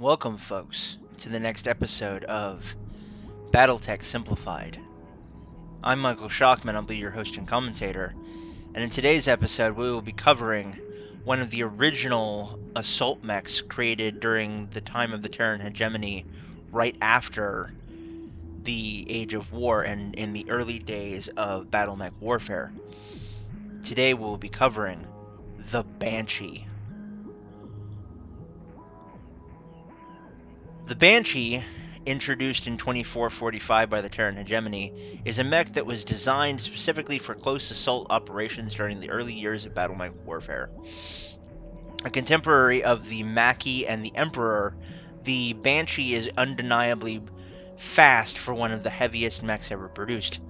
Welcome, folks, to the next episode of BattleTech Simplified. I'm Michael Shockman, I'll be your host and commentator, and in today's episode we will be covering one of the original assault mechs created during the time of the Terran hegemony, right after the Age of War and in the early days of battle mech warfare. Today we'll be covering the Banshee. The Banshee, introduced in 2445 by the Terran hegemony, is a mech that was designed specifically for close assault operations during the early years of battle mech warfare. A contemporary of the Maquis and the Emperor, the Banshee is undeniably fast for one of the heaviest mechs ever produced.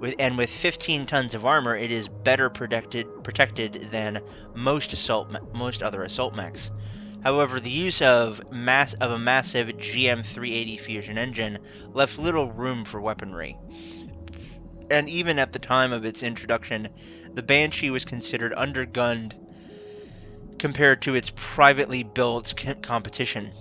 With 15 tons of armor, it is better protected than most other assault mechs. However, the use of a massive GM380 fusion engine left little room for weaponry. And even at the time of its introduction, the Banshee was considered undergunned compared to its privately built competition.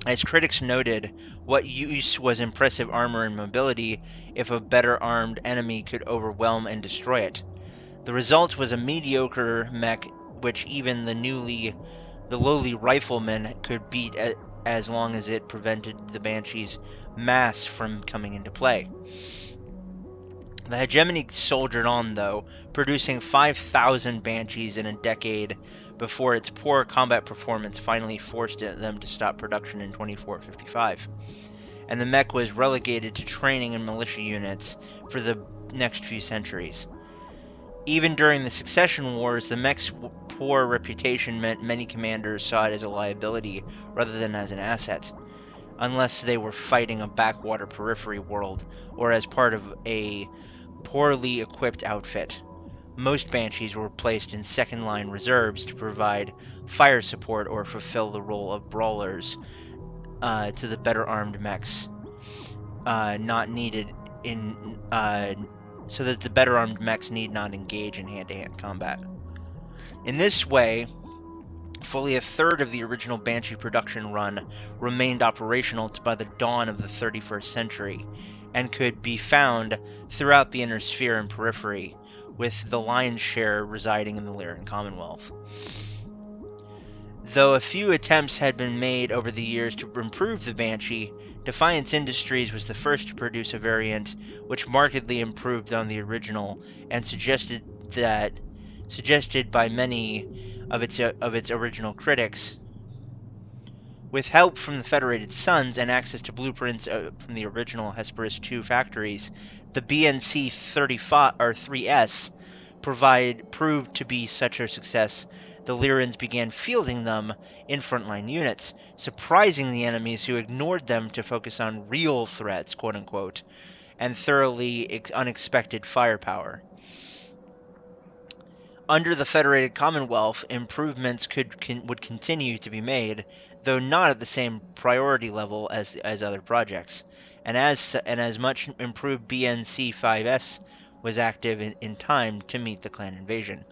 As critics noted, what use was impressive armor and mobility if a better armed enemy could overwhelm and destroy it? The result was a mediocre mech which even the lowly rifleman could beat as long as it prevented the Banshee's mass from coming into play. The hegemony soldiered on, though, producing 5,000 Banshees in a decade before its poor combat performance finally forced them to stop production in 2455. And the mech was relegated to training and militia units for the next few centuries. Even during the succession wars, the mech's poor reputation meant many commanders saw it as a liability rather than as an asset, unless they were fighting a backwater periphery world or as part of a poorly equipped outfit. Most Banshees were placed in second-line reserves to provide fire support or fulfill the role of brawlers to the better-armed mechs not needed in so that the better-armed mechs need not engage in hand-to-hand combat. In this way, fully a third of the original Banshee production run remained operational by the dawn of the 31st century, and could be found throughout the inner sphere and periphery, with the lion's share residing in the Lyran Commonwealth. Though a few attempts had been made over the years to improve the Banshee, Defiance Industries was the first to produce a variant which markedly improved on the original, and suggested by many of its original critics. With help from the Federated Suns and access to blueprints from the original Hesperus II factories, the BNC 3S proved to be such a success. The Lyrans began fielding them in frontline units, surprising the enemies who ignored them to focus on real threats, quote-unquote, and thoroughly unexpected firepower. Under the Federated Commonwealth, improvements would continue to be made, though not at the same priority level as other projects, and as much improved BNC 5S was active in time to meet the clan invasion.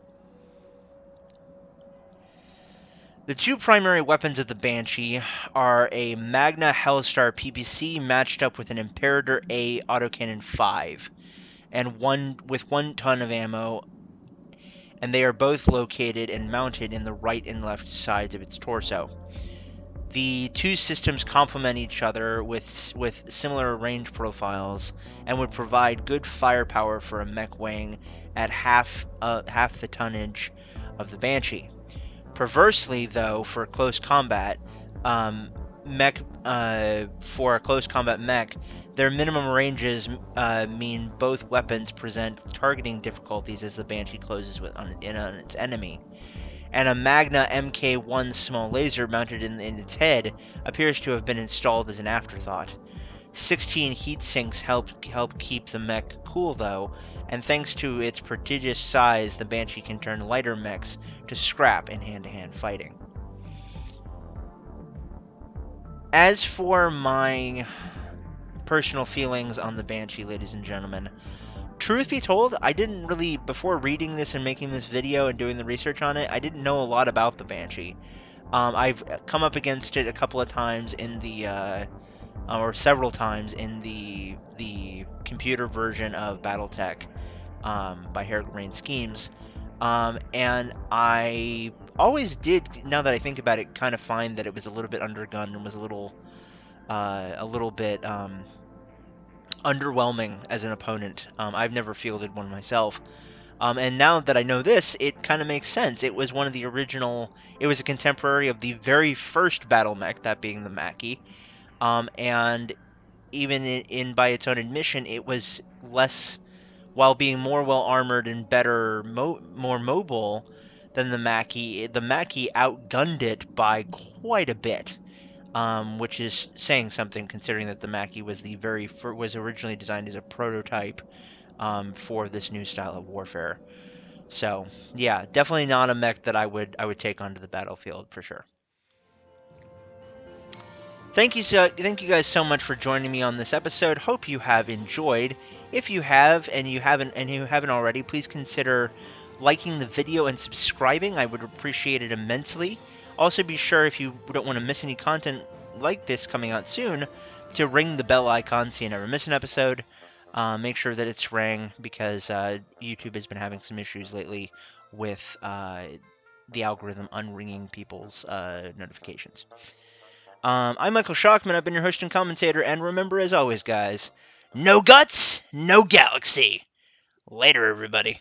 The two primary weapons of the Banshee are a Magna Hellstar PPC matched up with an Imperator A Autocannon 5, and with 1 ton of ammo, and they are both located and mounted in the right and left sides of its torso. The two systems complement each other with similar range profiles, and would provide good firepower for a mech weighing at half the tonnage of the Banshee. Perversely, though, for close combat mech, their minimum ranges mean both weapons present targeting difficulties as the Banshee closes in on its enemy. And a Magna MK1 small laser mounted in its head appears to have been installed as an afterthought. 16 heat sinks help keep the mech cool, though, and thanks to its prodigious size, the Banshee can turn lighter mechs to scrap in hand-to-hand fighting. As for my personal feelings on the Banshee, ladies and gentlemen, truth be told, I didn't really, before reading this and making this video and doing the research on it, I didn't know a lot about the Banshee. I've come up against it a couple of times in the or several times in the computer version of BattleTech by Harebrained Schemes, and I always did. Now that I think about it, kind of find that it was a little bit undergunned and was a little bit underwhelming as an opponent. I've never fielded one myself. And now that I know this, it kind of makes sense. It was one of the original. It was a contemporary of the very first battle mech, that being the Mackie. And even in by its own admission, it was less, while being more well armored and better, more mobile than the Mackie. The Mackie outgunned it by quite a bit, which is saying something considering that the Mackie was was originally designed as a prototype for this new style of warfare. So yeah, definitely not a mech that I would take onto the battlefield for sure. Thank you guys so much for joining me on this episode. Hope you have enjoyed. If you have and you haven't already, please consider liking the video and subscribing. I would appreciate it immensely. Also, be sure, if you don't want to miss any content like this coming out soon, to ring the bell icon so you never miss an episode. Make sure that it's rang, because YouTube has been having some issues lately with the algorithm unringing people's notifications. I'm Michael Shockman. I've been your host and commentator, and remember, as always, guys, no guts, no galaxy. Later, everybody.